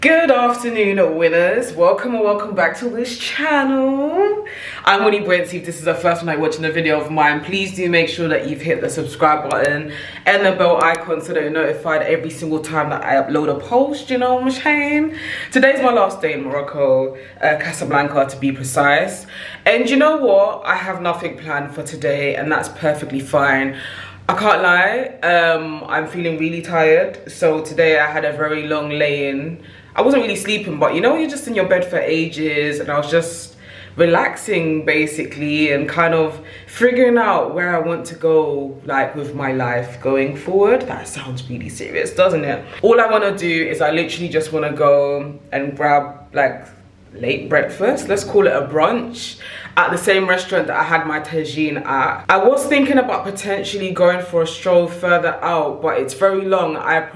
Good afternoon, winners. Welcome and welcome back to this channel. I'm Wini. If this is the first time you're watching a video of mine, please do make sure that you've hit the subscribe button and the bell icon so that you're notified every single time that I upload a post, you know what I'm saying? Today's my last day in Morocco, Casablanca to be precise. And you know what? I have nothing planned for today and that's perfectly fine. I can't lie, I'm feeling really tired. So today I had a very long lay-in. I wasn't really sleeping, but you know, you're just in your bed for ages, and I was just relaxing basically and kind of figuring out where I want to go, like with my life going forward. That sounds really serious, doesn't it? All I want to do is I literally just want to go and grab like late breakfast, let's call it a brunch, at the same restaurant that I had my tagine at. I was thinking about potentially going for a stroll further out, but it's very long. I at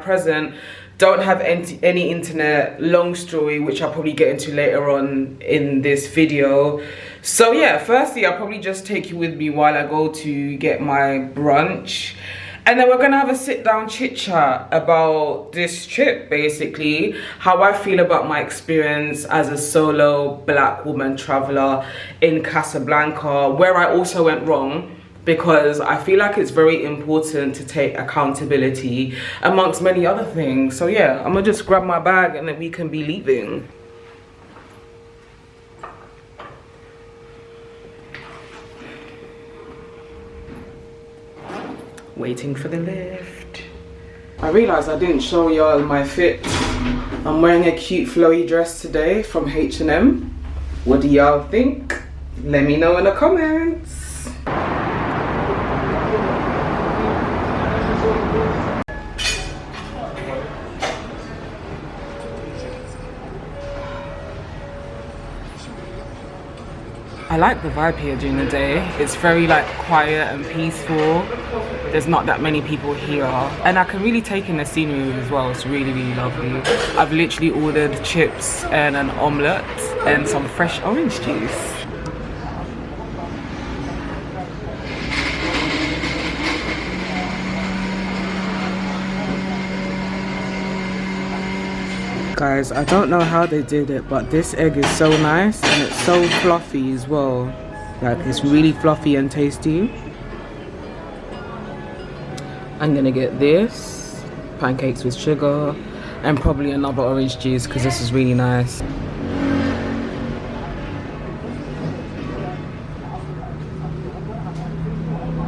present don't have any internet, long story, which I'll probably get into later on in this video. So yeah, firstly I'll probably just take you with me while I go to get my brunch, and then we're gonna have a sit down chit chat about this trip, basically how I feel about my experience as a solo black woman traveler in Casablanca, where I also went wrong, because I feel like it's very important to take accountability amongst many other things. So yeah, I'm gonna just grab my bag and then we can be leaving. Waiting for the lift. I realized I didn't show y'all my fit. I'm wearing a cute flowy dress today from H&M. What do y'all think? Let me know in the comments. I like the vibe here during the day. It's very like quiet and peaceful. There's not that many people here, and I can really take in the scenery as well. It's really, really lovely. I've literally ordered chips and an omelette and some fresh orange juice. Guys, I don't know how they did it, but this egg is so nice and it's so fluffy as well. Like, it's really fluffy and tasty. I'm gonna get this, pancakes with sugar, and probably another orange juice because this is really nice.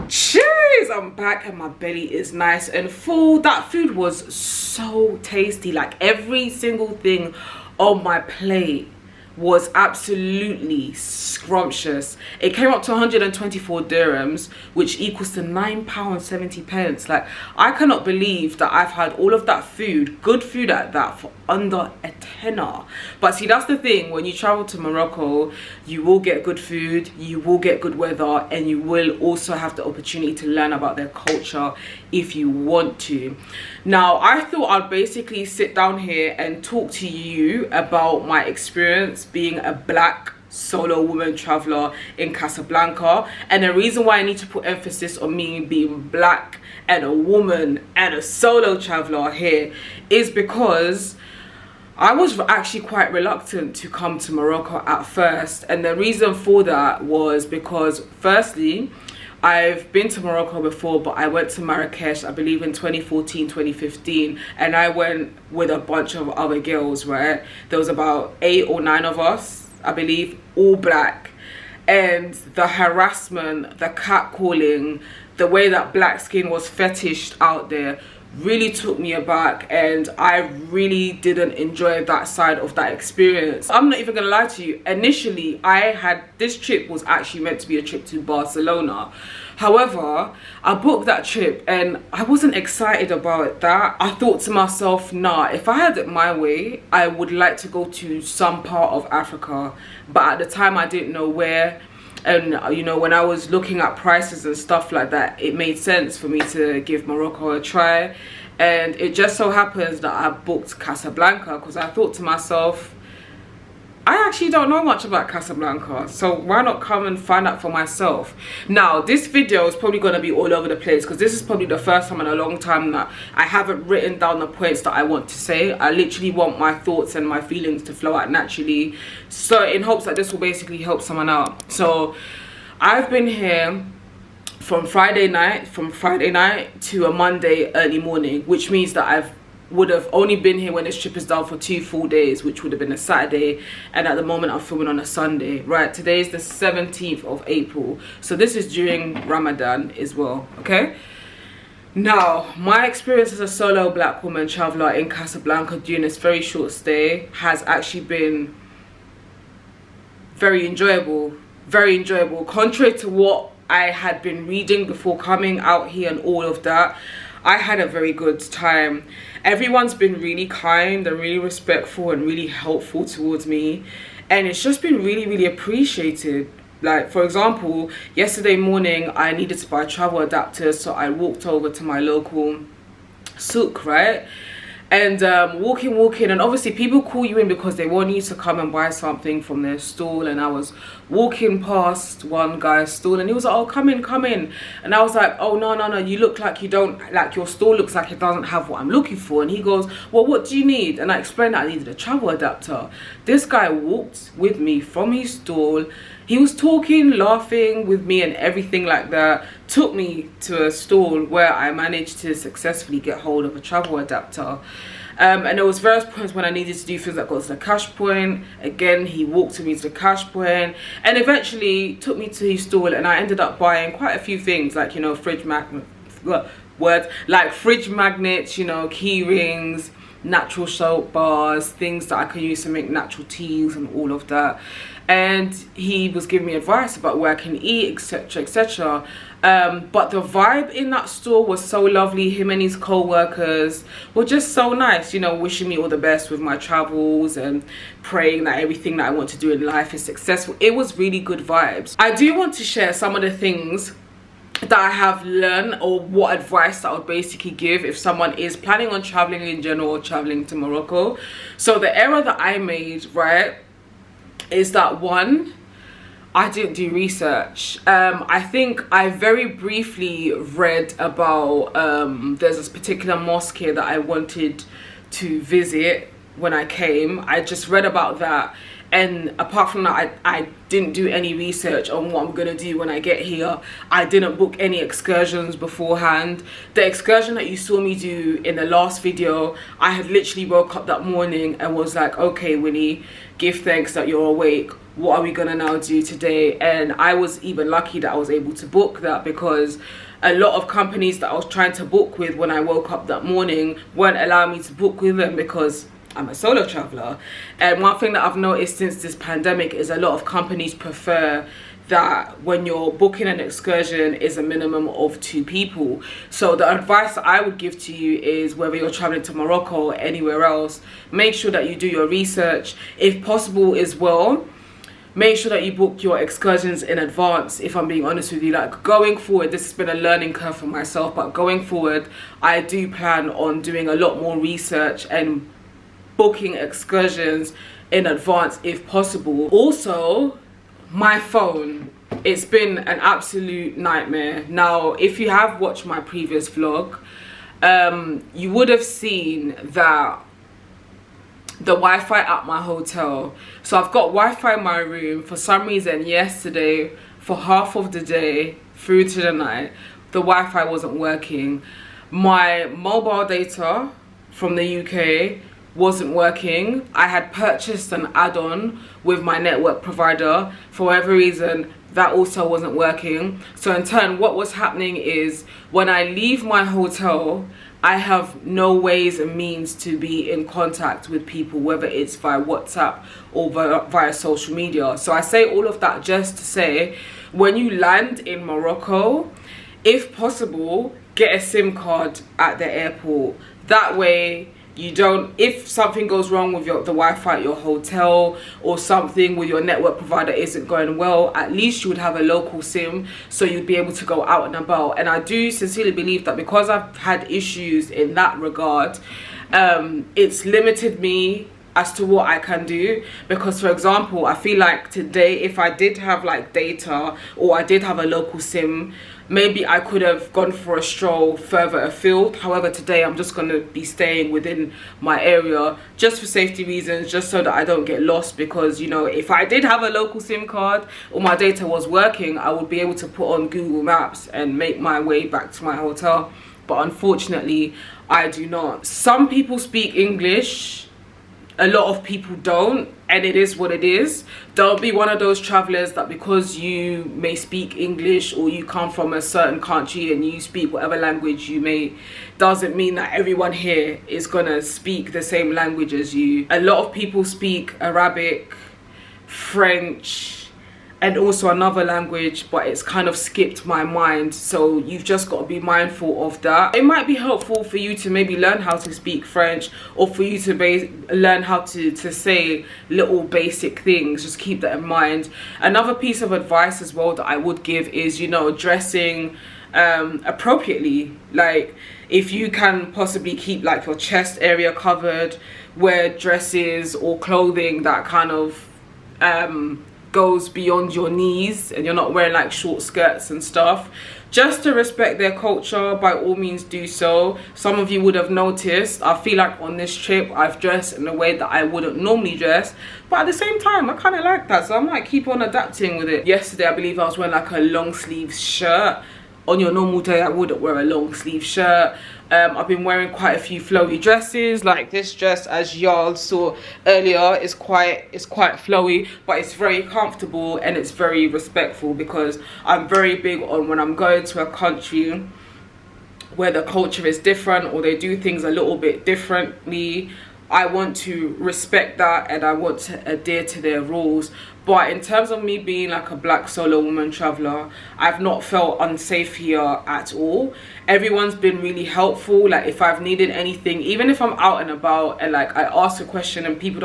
Cheers! I'm back and my belly is nice and full. That food was so tasty. Like, every single thing on my plate was absolutely scrumptious. It came up to 124 dirhams, which equals to £9.70. Like, I cannot believe that I've had all of that food, good food at that, for under a tenner. But see, that's the thing, when you travel to Morocco, you will get good food, you will get good weather, and you will also have the opportunity to learn about their culture if you want to. Now, I thought I'd basically sit down here and talk to you about my experience being a black solo woman traveler in Casablanca, and the reason why I need to put emphasis on me being black and a woman and a solo traveler here is because I was actually quite reluctant to come to Morocco at first, and the reason for that was because, firstly, I've been to Morocco before, but I went to Marrakesh, I believe in 2014, 2015, and I went with a bunch of other girls, right? There was about 8 or 9 of us, I believe, all black. And the harassment, the catcalling, the way that black skin was fetished out there really took me aback, and I really didn't enjoy that side of that experience. I'm not even gonna lie to you, initially this trip was actually meant to be a trip to Barcelona. However, I booked that trip and I wasn't excited about that. I thought to myself, nah, if I had it my way, I would like to go to some part of Africa, but at the time I didn't know where. And you know, when I was looking at prices and stuff like that, it made sense for me to give Morocco a try. And it just so happens that I booked Casablanca because I thought to myself, I actually don't know much about Casablanca, so why not come and find out for myself? Now, this video is probably going to be all over the place because this is probably the first time in a long time that I haven't written down the points that I want to say. I literally want my thoughts and my feelings to flow out naturally, so in hopes that this will basically help someone out. So I've been here from Friday night to a Monday early morning, which means that I would have only been here when this trip is done for 2 full days, which would have been a Saturday, and at the moment I'm filming on a Sunday. Right, today is the 17th of April, so this is during Ramadan as well. Okay, now my experience as a solo black woman traveler in Casablanca during this very short stay has actually been very enjoyable. Contrary to what I had been reading before coming out here and all of that, I had a very good time. Everyone's been really kind and really respectful and really helpful towards me, and it's just been really appreciated. Like, for example, yesterday morning I needed to buy travel adapters, so I walked over to my local souk, right? And walking, and obviously people call you in because they want you to come and buy something from their stall. And I was walking past one guy's stall and he was like, oh, come in. And I was like, oh, no, you look like you don't, like your stall looks like it doesn't have what I'm looking for. And he goes, well, what do you need? And I explained that I needed a travel adapter. This guy walked with me from his stall. He was talking, laughing with me and everything like that. Took me to a stall where I managed to successfully get hold of a travel adapter. And there was various points when I needed to do things like go to the cash point. Again, he walked me to the cash point and eventually took me to his stall, and I ended up buying quite a few things, like, you know, fridge magnets, you know, key rings, natural soap bars, things that I can use to make natural teas and all of that. And he was giving me advice about where I can eat, etc. But the vibe in that store was so lovely. Him and his co-workers were just so nice, you know, wishing me all the best with my travels and praying that everything that I want to do in life is successful. It was really good vibes. I do want to share some of the things that I have learned, or what advice I would basically give if someone is planning on traveling in general or traveling to Morocco. So the error that I made, right, is that one, I didn't do research. I think I very briefly read about there's this particular mosque here that I wanted to visit when I came. I just read about that, and apart from that, I didn't do any research on what I'm gonna do when I get here. I didn't book any excursions beforehand. The excursion that you saw me do in the last video, I had literally woke up that morning and was like, okay, Winnie, give thanks that you're awake. What are we gonna now do today? And I was even lucky that I was able to book that, because a lot of companies that I was trying to book with when I woke up that morning weren't allowing me to book with them because I'm a solo traveler. And one thing that I've noticed since this pandemic is a lot of companies prefer that when you're booking an excursion is a minimum of 2 people. So the advice that I would give to you is, whether you're traveling to Morocco or anywhere else, make sure that you do your research. If possible as well, make sure that you book your excursions in advance. If I'm being honest with you, like, going forward, this has been a learning curve for myself, but going forward I do plan on doing a lot more research and booking excursions in advance if possible. Also, my phone, it's been an absolute nightmare. Now, if you have watched my previous vlog, you would have seen that the Wi-Fi at my hotel, so I've got Wi-Fi in my room. For some reason yesterday, for half of the day through to the night, the Wi-Fi wasn't working. My mobile data from the UK wasn't working. I had purchased an add-on with my network provider. For whatever reason, that also wasn't working. So in turn, what was happening is, when I leave my hotel, I have no ways and means to be in contact with people, whether it's via WhatsApp or via social media. So I say all of that just to say, when you land in Morocco, if possible, get a SIM card at the airport. That way, you don't, if something goes wrong with the Wi-Fi at your hotel, or something with your network provider isn't going well, at least you would have a local SIM, so you'd be able to go out and about. And I do sincerely believe that because I've had issues in that regard, it's limited me as to what I can do. Because for example, I feel like today, if I did have like data or I did have a local sim, maybe I could have gone for a stroll further afield. However, today I'm just going to be staying within my area just for safety reasons, just so that I don't get lost. Because, you know, if I did have a local sim card or my data was working, I would be able to put on Google Maps and make my way back to my hotel. But unfortunately, I do not. Some people speak English, a lot of people don't, and it is what it is. Don't be one of those travelers that because you may speak English or you come from a certain country and you speak whatever language you may, doesn't mean that everyone here is gonna speak the same language as you. A lot of people speak Arabic, French, and also another language, but it's kind of skipped my mind. So you've just got to be mindful of that. It might be helpful for you to maybe learn how to speak French, or for you to learn how to say little basic things. Just keep that in mind. Another piece of advice as well that I would give is, you know, dressing appropriately. Like, if you can possibly keep like your chest area covered, wear dresses or clothing that kind of goes beyond your knees, and you're not wearing like short skirts and stuff, just to respect their culture. By all means do so. Some of you would have noticed, I feel like on this trip I've dressed in a way that I wouldn't normally dress, but at the same time I kind of like that, so I might keep on adapting with it. Yesterday I believe I was wearing like a long sleeve shirt. On your normal day I wouldn't wear a long sleeve shirt. I've been wearing quite a few flowy dresses. Like this dress, as y'all saw earlier, is quite flowy, but it's very comfortable and it's very respectful, because I'm very big on, when I'm going to a country where the culture is different or they do things a little bit differently, I want to respect that and I want to adhere to their rules. But in terms of me being like a black solo woman traveler, I've not felt unsafe here at all. Everyone's been really helpful. Like if I've needed anything, even if I'm out and about and like I ask a question and people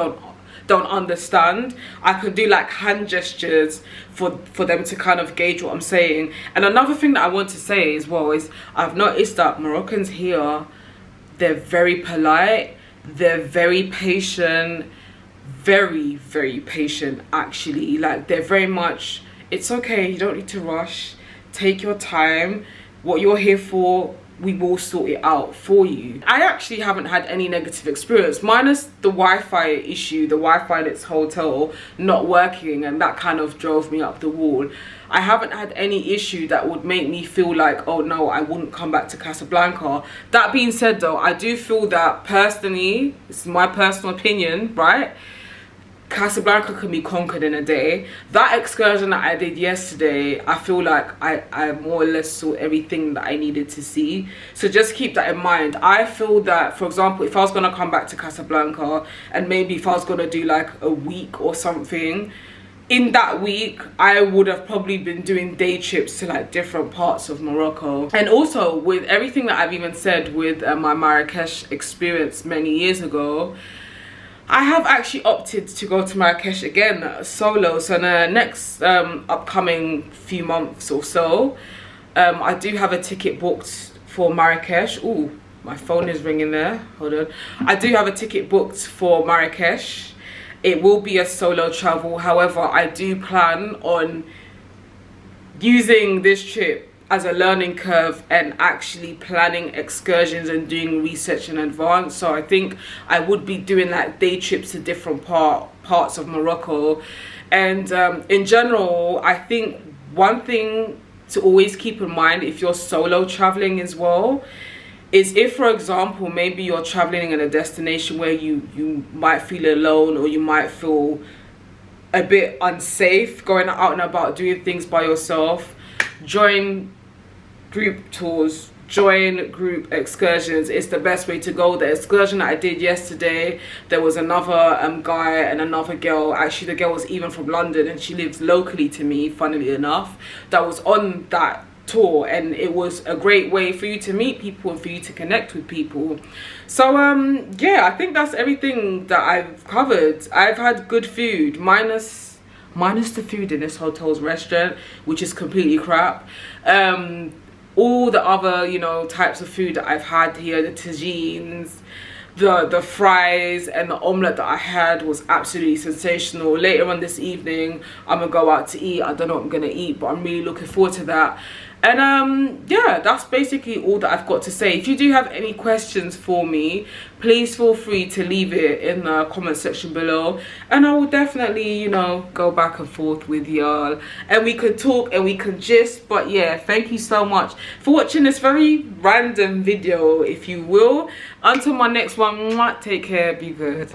don't understand, I could do like hand gestures for them to kind of gauge what I'm saying. And another thing that I want to say as well is, I've noticed that Moroccans here, they're very polite, they're very patient, very patient actually. Like they're very much, it's okay, you don't need to rush, take your time, what you're here for, we will sort it out for you. I actually haven't had any negative experience, minus the Wi-Fi issue, the Wi-Fi in its hotel not working, and that kind of drove me up the wall. I haven't had any issue that would make me feel like, oh no, I wouldn't come back to Casablanca. That being said though, I do feel that personally, this is my personal opinion, right? Casablanca can be conquered in a day. That excursion that I did yesterday, I feel like I more or less saw everything that I needed to see. So just keep that in mind. I feel that, for example, if I was going to come back to Casablanca and maybe if I was going to do like a week or something, in that week I would have probably been doing day trips to like different parts of Morocco. And also with everything that I've even said with my Marrakesh experience many years ago, I have actually opted to go to Marrakesh again solo. So in the next upcoming few months or so, I do have a ticket booked for Marrakesh. Ooh, my phone is ringing there, hold on. I do have a ticket booked for Marrakesh. It will be a solo travel. However, I do plan on using this trip as a learning curve and actually planning excursions and doing research in advance. So I think I would be doing like day trips to different parts of Morocco. And in general, I think one thing to always keep in mind if you're solo traveling as well is, if for example maybe you're traveling in a destination where you might feel alone, or you might feel a bit unsafe going out and about doing things by yourself, join group tours, join group excursions. It's the best way to go. The excursion that I did yesterday, there was another guy and another girl. Actually, the girl was even from London and she lives locally to me, funnily enough, that was on that tour, and it was a great way for you to meet people and for you to connect with people. So yeah, I think that's everything that I've covered. I've had good food, minus the food in this hotel's restaurant, which is completely crap. All the other, you know, types of food that I've had here, the tagines, the fries and the omelette that I had was absolutely sensational. Later on this evening, I'm gonna go out to eat. I don't know what I'm gonna eat, but I'm really looking forward to that. And yeah, that's basically all that I've got to say. If you do have any questions for me, please feel free to leave it in the comment section below, and I will definitely, you know, go back and forth with y'all, and we could talk and we can gist. But yeah, thank you so much for watching this very random video, if you will. Until my next one, take care, be good.